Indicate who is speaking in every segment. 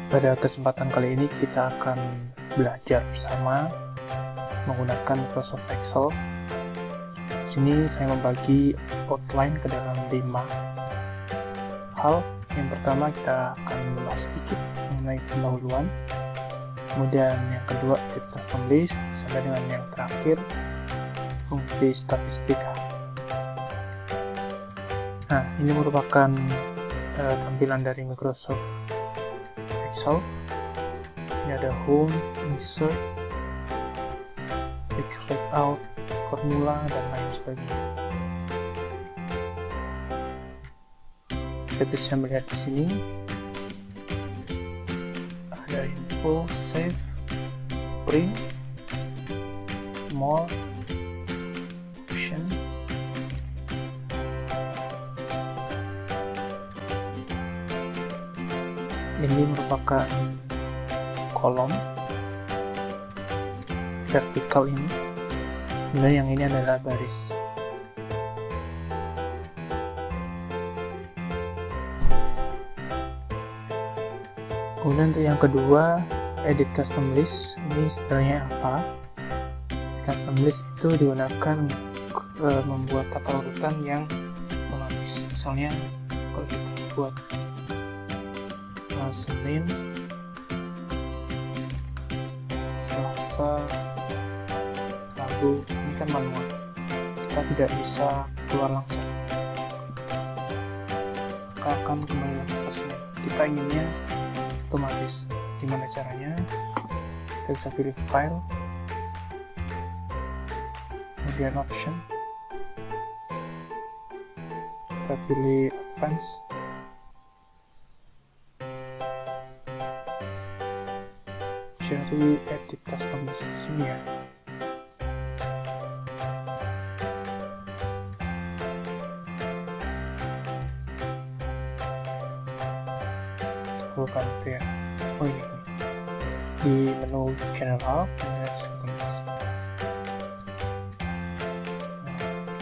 Speaker 1: Pada kesempatan kali ini kita akan belajar bersama menggunakan Microsoft Excel. Di sini saya membagi outline ke dalam 5 hal. Yang pertama kita akan membahas sedikit mengenai pendahuluan. Kemudian yang kedua tips custom list, sampai dengan yang terakhir fungsi statistika. Nah, ini merupakan tampilan dari Microsoft Excel. Ini ada home, insert, quick layout, formula, dan lain sebagainya. Kita bisa melihat di sini ada info, save, print, more, option, ini merupakan kolom vertikal ini, kemudian yang ini adalah baris. Kemudian untuk yang kedua, edit custom list. Ini sebenarnya apa? Custom list itu digunakan untuk membuat tata urutan yang otomatis. Misalnya kalau kita buat Senin, Selasa, Rabu, ini kan manual, kita tidak bisa keluar langsung, maka akan kembali lagi ke Senin. Kita inginnya otomatis. Gimana caranya? Kita bisa pilih file, kemudian option, kita pilih advance, cari edit custom list di sini ya. Bukan itu ya. Oh ini di menu general, kemudian custom list.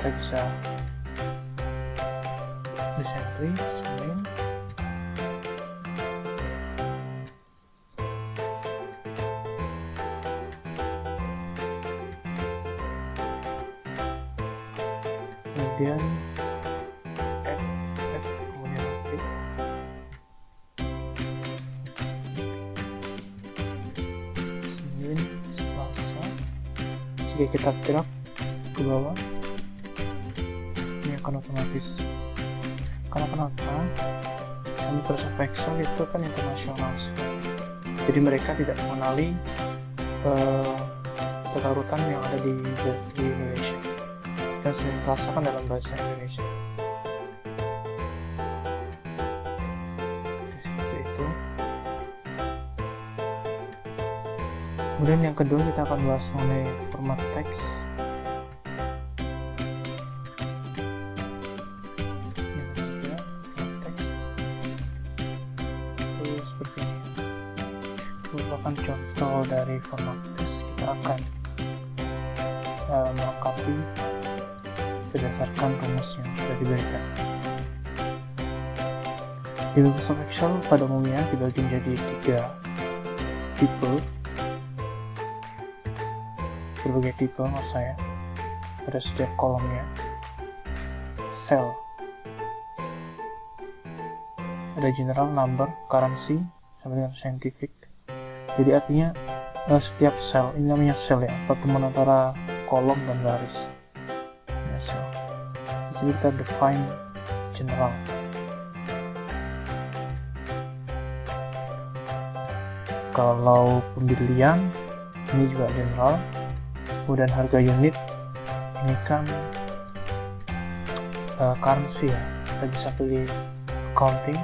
Speaker 1: Kita bisa entry Senin, kemudian add, kemudian oke. Senin, Selasa. Jika kita drag ke bawah, ini akan otomatis. Karena kenapa? Microsoft Excel itu kan internasional, jadi mereka tidak mengenali tata urutan yang ada di Indonesia. Dan Senin Selasa kan dalam bahasa Indonesia. Seperti itu. Kemudian yang kedua kita akan bahas mengenai format teks. Yang ketiga, format teks. Itu seperti ini. Itu merupakan contoh dari format teks. Kita akan melengkapi berdasarkan rumus yang sudah diberikan. Di Microsoft Excel pada umumnya dibagi menjadi 3 tipe, berbagai tipe maksud saya, pada setiap kolomnya. Cell, ada general, number, currency, sampai dengan scientific. Jadi artinya setiap cell, ini namanya cell ya, pertemuan antara kolom dan baris. Di sini kita define general. Kalau pembelian, ini juga general. Kemudian harga unit, ini kan currency ya. Kita bisa pilih accounting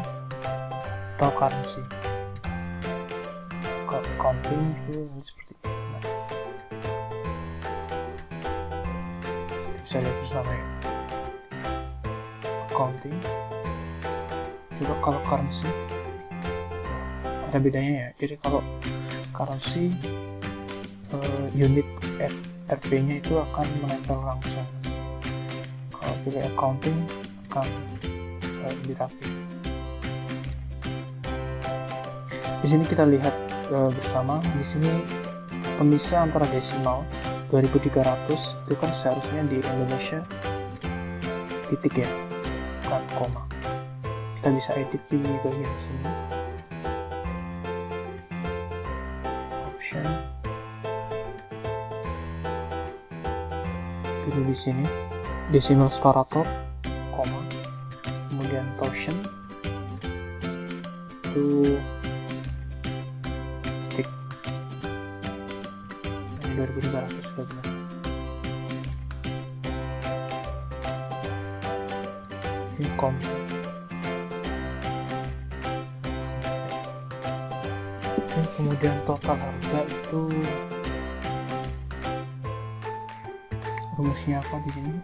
Speaker 1: atau currency. Accounting itu seperti ini. Nah, kita bisa lihat bersama ya. Accounting. Juga kalau currency ada bedanya ya. Jadi kalau currency unit RP-nya itu akan menempel langsung. Kalau pilih accounting akan lebih rapi. Di sini kita lihat bersama, di sini pemisah antara desimal 2300 itu kan seharusnya di Indonesia titik ya, bukan koma. Kita bisa edit di bagian sini, option, pilih di sini decimal separator, koma, kemudian torsion itu titik, ini 2300 sudah benar. Ini koma. Kemudian total harga itu rumusnya apa di sini?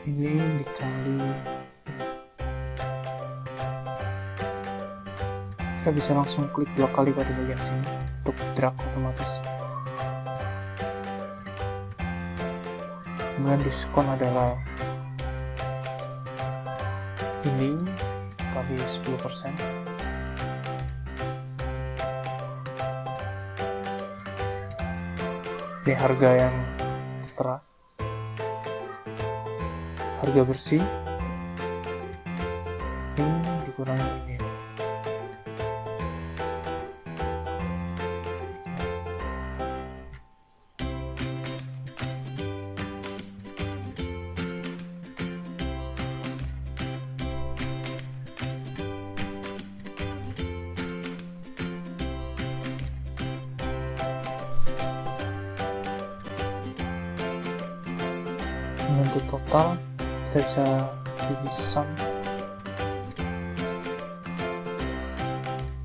Speaker 1: Ini dikali, kita bisa langsung klik 2 kali pada bagian sini untuk drag otomatis. Kemudian diskon adalah ini kali 10%. Ini harga yang tertera, harga bersih ini dikurangi ini. Untuk total kita bisa pilih sum.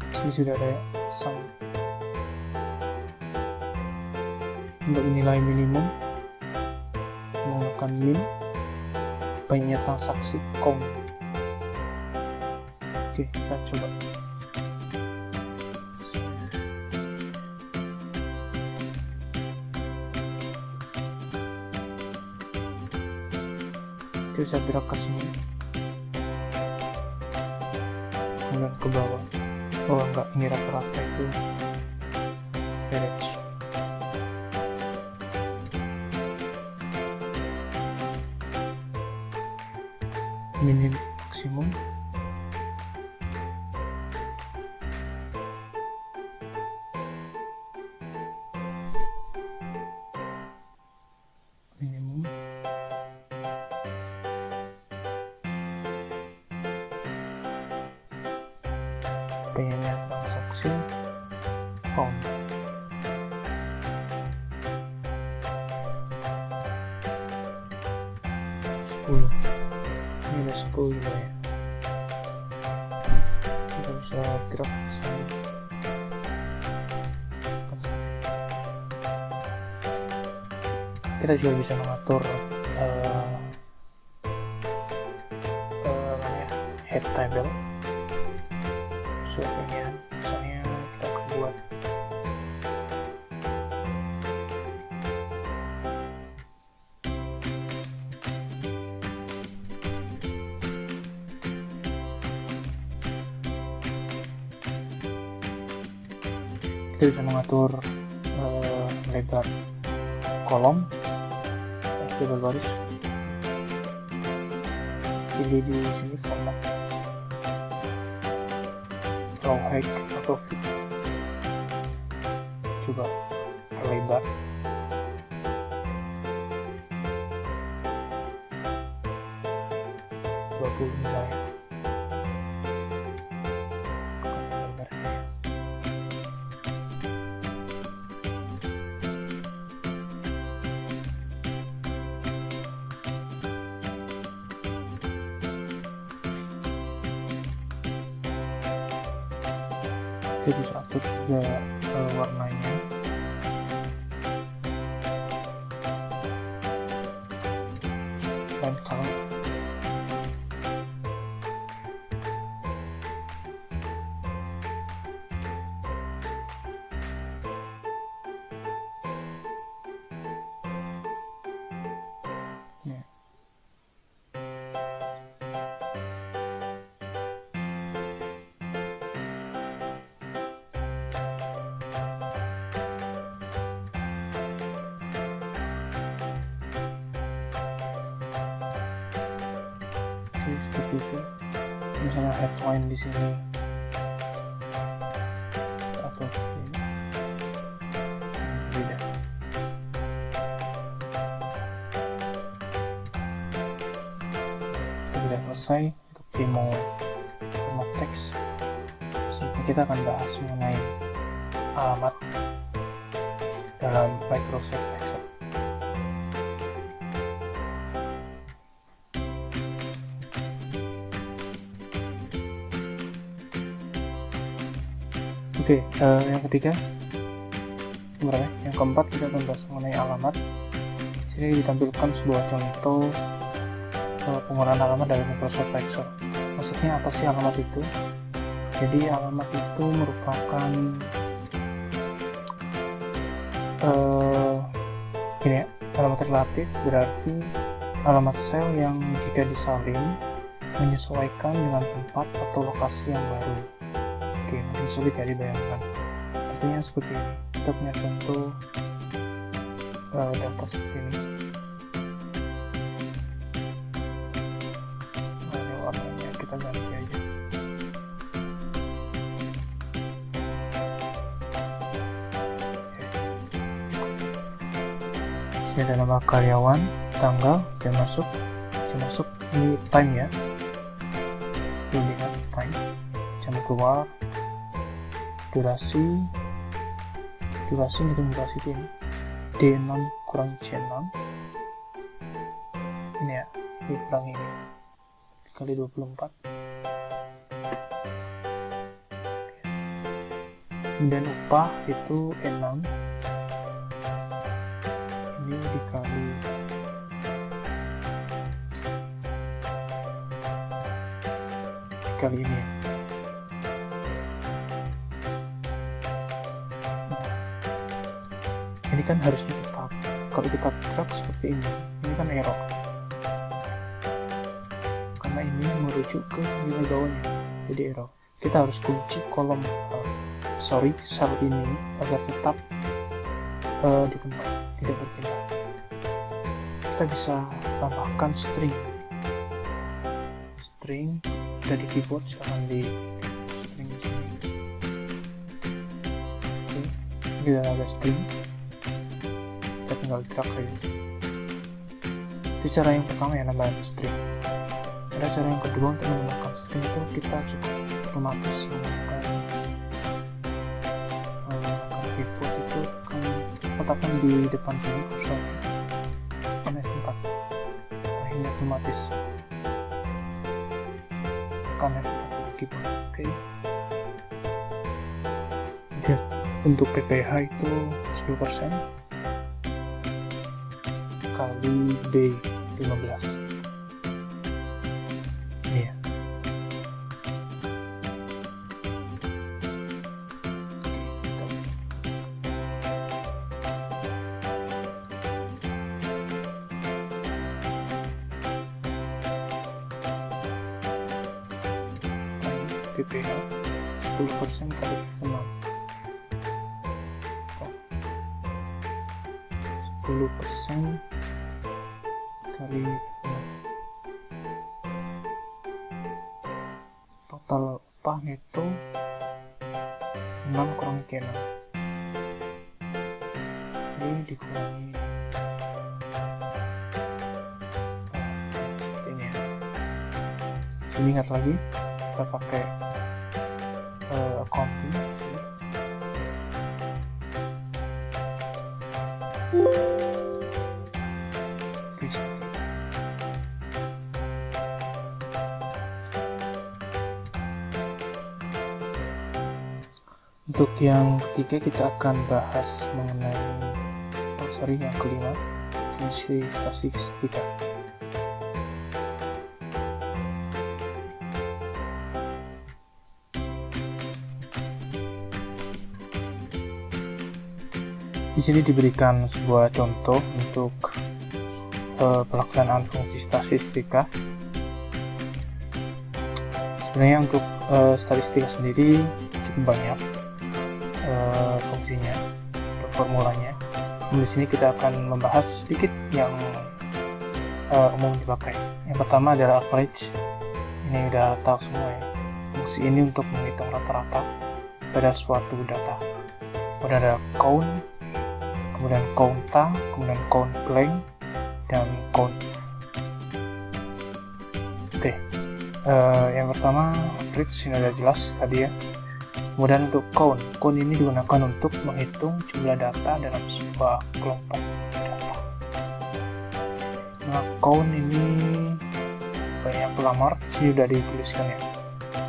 Speaker 1: Sini sudah ada sum. Untuk nilai minimum menggunakan min, banyaknya transaksi count. Oke, kita coba. Bisa drag ke sini, kemudian ke bawah. Oh enggak, ini rata-rata itu average. Minim maksimum. Minimum. Banyaknya transaksi count. Ini ada 10 juga ya. Kita bisa drag ke sini. Kita juga bisa mengatur head table sesuai. Misalnya kita akan buat kita bisa mengatur lebar kolom, table baris. Pilih di sini format row height atau fit. Coba perlebar. Misalnya lebarnya. Kita bisa atur juga warnanya. Dan color. seperti itu. Misalnya headline di sini atau seperti ini, beda. Sudah selesai untuk demo format teks. Selanjutnya kita akan bahas mengenai alamat dalam Microsoft Excel. Oke, yang ketiga, yang keempat kita akan bahas mengenai alamat. Di sini ditampilkan sebuah contoh penggunaan alamat dari Microsoft Excel. Maksudnya apa sih alamat itu? Jadi alamat itu merupakan alamat relatif, berarti alamat sel yang jika disalin menyesuaikan dengan tempat atau lokasi yang baru. Oke, mungkin sulit ya dibayangkan. Artinya seperti ini. Kita punya contoh data seperti ini. Ini warnanya kita ganti aja. Sini ada nama karyawan, tanggal, jam masuk ini time ya. Lihat time, jam keluar, durasi ini D6 kurang C6 ini ya, dikurangi ini kali 24. Kemudian upah itu E6, ini dikali ini ya. Ini kan harusnya tetap. Kalau kita drag seperti ini kan error. Karena ini merujuk ke nilai bawahnya, jadi error. Kita harus kunci kolom, sel ini agar tetap di tempat, tidak berpindah. Kita bisa tambahkan string ada di keyboard, silahkan di string di sini. Oke, ini ada string. Tinggal drag saja. Itu cara yang pertama ya, nambahin string. Ada cara yang kedua untuk menambahkan string itu kita cukup otomatis menggunakan keyboard itu kan letakkan di depan sini kursornya kan F4. Nah, ini otomatis tekan F4 untuk keyboard. Oke. Lihat untuk PPH itu 10% kali B15 ini ya. PPH 10% kali F6 10% kali total upah neto 6 kurang Q6, ini dikurangi ini ya. Jadi ingat lagi kita pakai accounting. Untuk yang ketiga kita akan bahas mengenai yang kelima, fungsi statistika. Di sini diberikan sebuah contoh untuk pelaksanaan fungsi statistika. Sebenarnya untuk statistika sendiri cukup banyak fungsinya, formulanya. Di sini kita akan membahas sedikit yang umum dipakai. Yang pertama adalah average. Ini udah tahu semua ya. Fungsi ini untuk menghitung rata-rata pada suatu data. Kemudian ada count, kemudian counta, kemudian count blank, dan count. Oke, yang pertama average ini udah jelas tadi ya. Kemudian untuk count ini digunakan untuk menghitung jumlah data dalam sebuah kelompok data. Nah, count ini banyak pelamar, sini sudah dituliskan ya.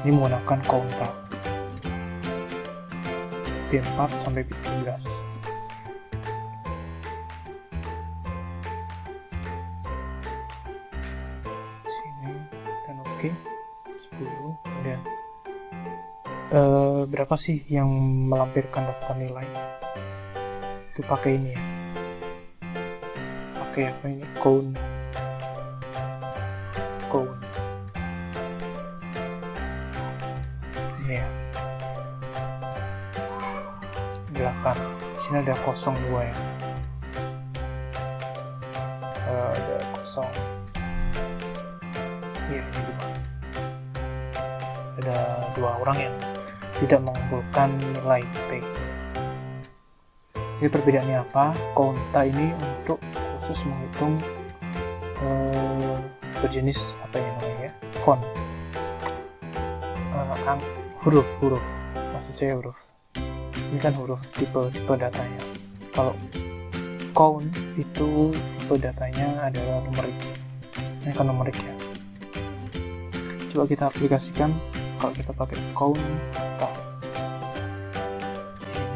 Speaker 1: Ini menggunakan counta P4 sampai P13. Sini dan oke. 10. Kemudian berapa sih yang melampirkan daftar nilai? Itu pakai ini ya. Pakai apa ini? Count. Ini ya. 8. Di sini ada 02 ya. Ada 0. Iya, ini 2. Ada 2 orang yang tidak mengumpulkan nilai P. Jadi perbedaannya apa? Counta ini untuk khusus menghitung berjenis apa yang namanya font, huruf, maksud saya huruf. Ini kan huruf tipe datanya. Kalau count itu tipe datanya adalah numerik. Ini kan numerik ya. Coba kita aplikasikan kalau kita pakai count data.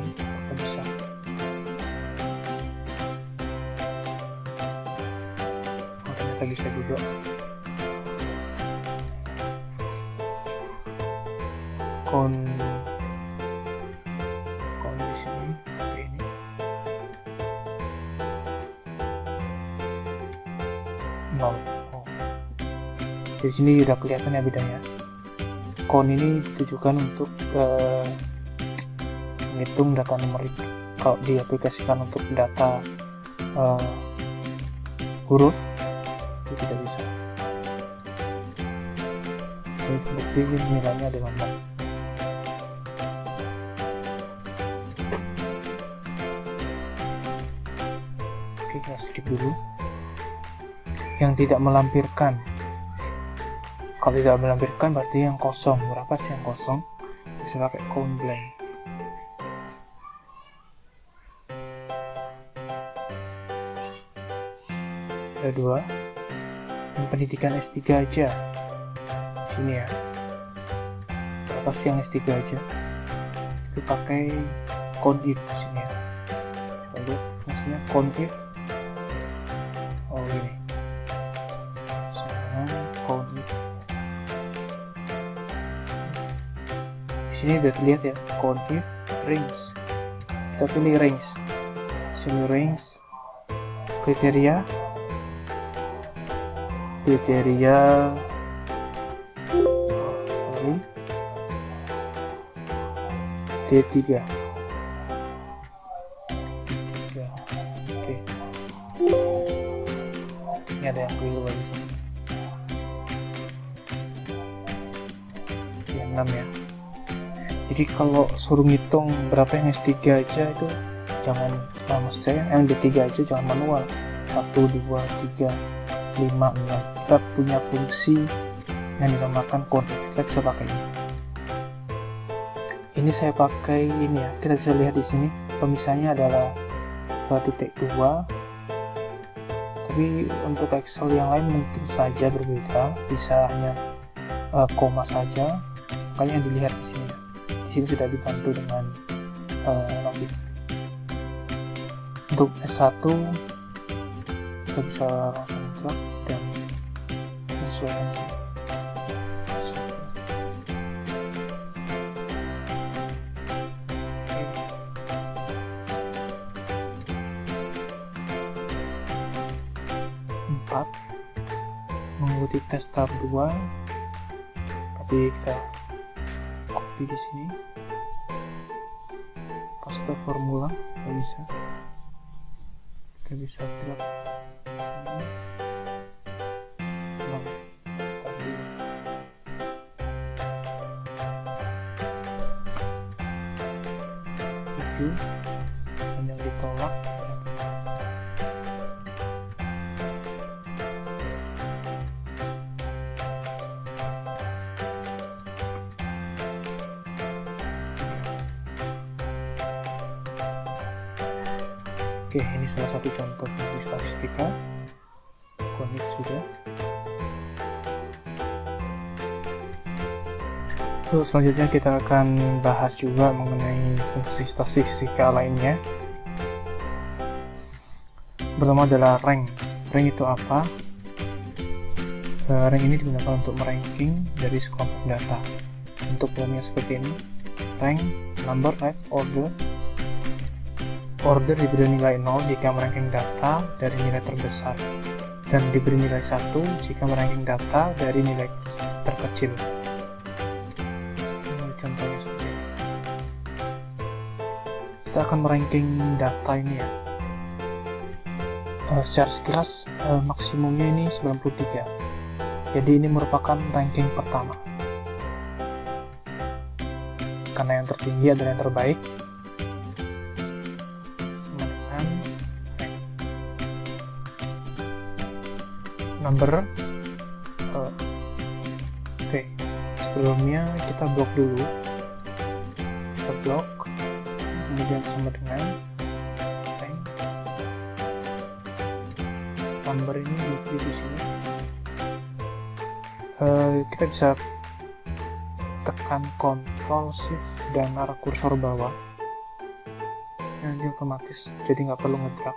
Speaker 1: Ini apa bisa? Oh, ternyata bisa juga. Count di sini pakai ini. Oh. Di sini udah kelihatan ya bedanya. Count ini ditujukan untuk menghitung data numerik. Kalau diaplikasikan untuk data huruf itu tidak bisa. Sini terbukti nilainya adalah 6. Oke, kita skip dulu. Yang tidak melampirkan. Kalau tidak melampirkan berarti yang kosong. Berapa sih yang kosong? Bisa pakai count blank. Ada 2. Yang pendidikan S3 aja. Sini ya. Berapa sih yang S3 aja? Itu pakai count if sini ya. Coba lihat fungsinya count if. Oh ini. Sama count if. Di sini udah terlihat ya, count if range. Kita pilih range. Sini range. Kriteria D3. Oke. Ini ada yang keliru di sini. Yang 6 ya. Jadi kalau suruh ngitung berapa yang S3 aja itu jangan, maksud saya yang D3 aja jangan manual. 1, 2, 3, 5, 6. Kita punya fungsi yang dinamakan count if. Kita bisa pakai ini. Ini saya pakai ini ya. Kita bisa lihat di sini pemisahnya adalah titik 2. Tapi untuk Excel yang lain mungkin saja berbeda. Bisa hanya koma saja. Makanya yang dilihat di sini. Di sini sudah dibantu dengan notif. Untuk S1 kita bisa langsung drag dan menyesuaikan di sini. 4 mengikuti tes tahap 2, tapi kita copy di sini, paste formula, nggak bisa. Kita bisa drag sini. Tes tahap 2. dan yang ditolak Oke, ini salah satu contoh fungsi statistika. Commit sudah. Terus selanjutnya kita akan bahas juga mengenai fungsi statistika lainnya. Pertama adalah rank. Rank itu apa? Rank ini digunakan untuk meranking dari sekelompok data. Untuk formnya seperti ini: rank, number, type, order. Order diberi nilai 0 jika meranking data dari nilai terbesar, dan diberi nilai 1 jika meranking data dari nilai terkecil. Ini contohnya seperti ini. Kita akan meranking data ini ya. Secara sekilas maksimumnya ini 93. Jadi ini merupakan ranking pertama. Karena yang tertinggi adalah yang terbaik. Number. Oke, sebelumnya kita blok dulu. Kita blok, kemudian sama dengan rank. Number ini di sini. Kita bisa tekan Ctrl Shift dan arah kursor bawah. Nanti otomatis, jadi nggak perlu ngedrag.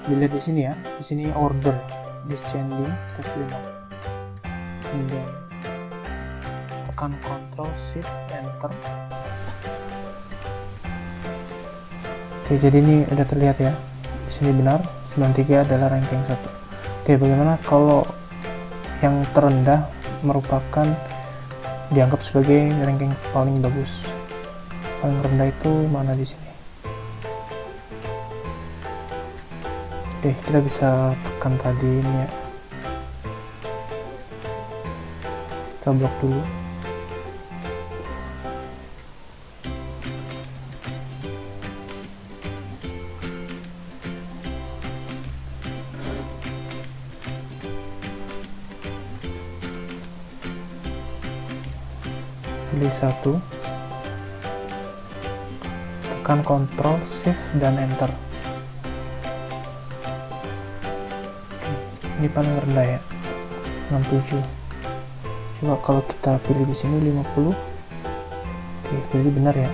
Speaker 1: Dilihat di sini ya, di sini order, descending, kita pilih. Kemudian tekan Ctrl Shift Enter. Oke, jadi ini udah terlihat ya. Di sini benar, 93 adalah ranking 1. Oke, bagaimana kalau yang terendah merupakan dianggap sebagai ranking paling bagus? Paling rendah itu mana di sini? Oke, kita bisa tekan tadi ini ya. Kita blok dulu. Pilih 1. Tekan Ctrl Shift dan Enter. Ini paling rendah ya, 67. Coba kalau kita pilih di sini 50. Oke, pilih benar ya.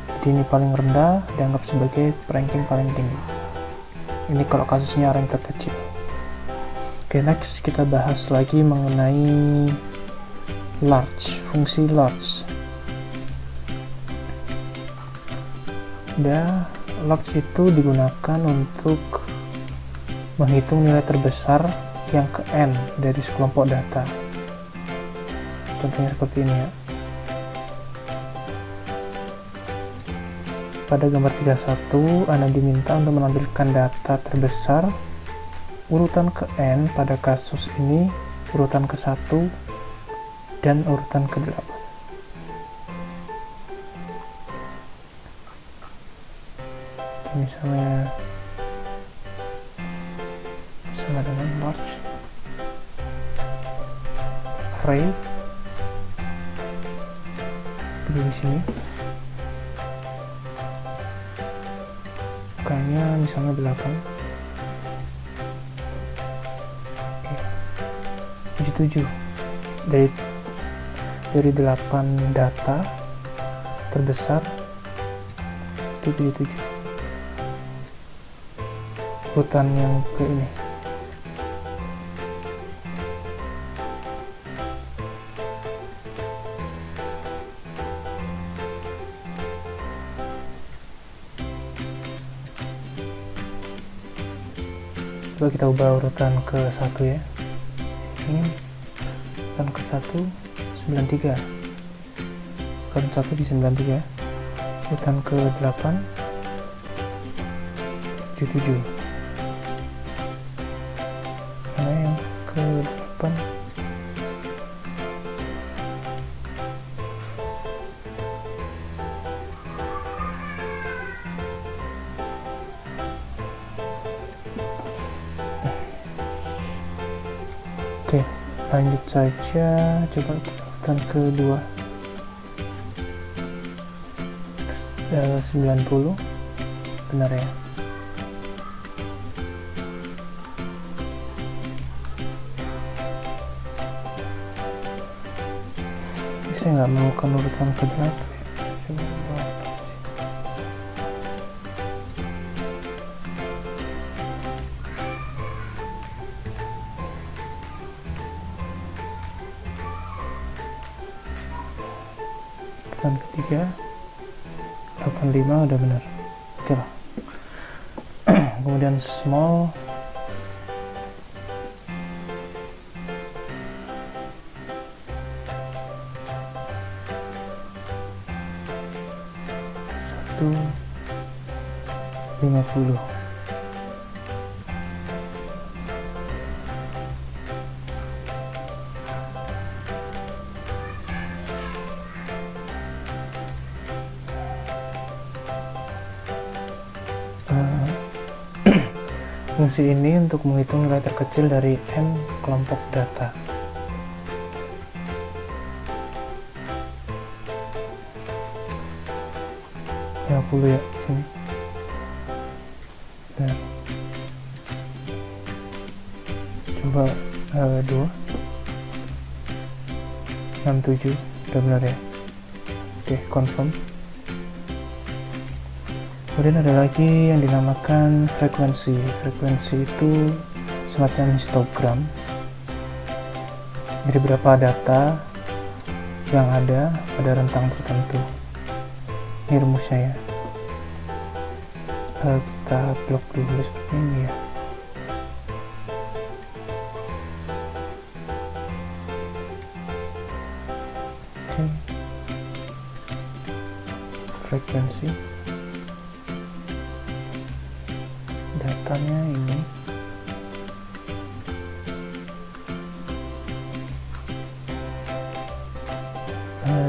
Speaker 1: Jadi ini paling rendah, dianggap sebagai ranking paling tinggi. Ini kalau kasusnya rank terkecil. Oke, next kita bahas lagi mengenai large, fungsi large. Large itu digunakan untuk menghitung nilai terbesar yang ke n dari sekelompok data. Contohnya seperti ini ya. Pada gambar 31, Anda diminta untuk menampilkan data terbesar urutan ke n, pada kasus ini urutan ke 1 dan urutan ke 8. Misalnya sama dengan large array, pilih di sini. Kayaknya misalnya 8. Oke. 77. Dari 8 data terbesar itu 77. Urutan yang ke ini. Coba kita ubah urutan ke 1 ya. Ini urutan ke 1 93. Urutan 1 di 93. Urutan ke 8 77. Nah, yang ke 8 Oke, lanjut saja, coba urutan kedua. 90 benar ya. Saya nggak menemukan urutan ke-8 ya. Coba berapa sih? Urutan ketiga 85 udah benar. Oke lah. Kemudian small satu 50. Fungsi ini untuk menghitung nilai terkecil dari n kelompok data. Ya 50 ya sini. Nah. Coba 2 67 udah benar ya. Oke, confirm. Kemudian ada lagi yang dinamakan frekuensi. Frekuensi itu semacam histogram. Jadi berapa data yang ada pada rentang tertentu. Ini rumusnya ya. Kita blok dulu seperti ini ya. Oke. Frekuensi. Datanya ini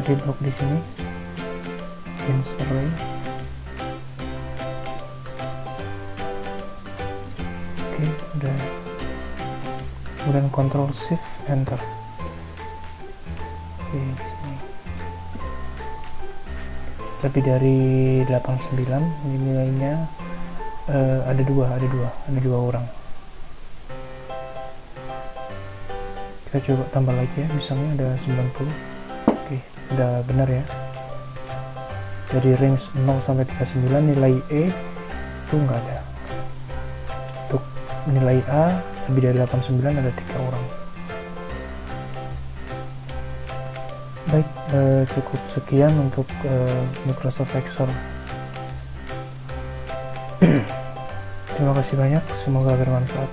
Speaker 1: di blok di sini ins array. Oke, udah. Kemudian Ctrl Shift Enter. Oke, ini. Lebih dari 89 ini nilainya. Ada dua orang. Kita coba tambah lagi ya, misalnya ada 90. Oke, udah benar ya. Dari range 0 sampai 39 nilai E itu nggak ada. Untuk nilai A lebih dari 89 ada 3 orang. Baik, cukup sekian untuk Microsoft Excel. Terima kasih banyak, semoga bermanfaat.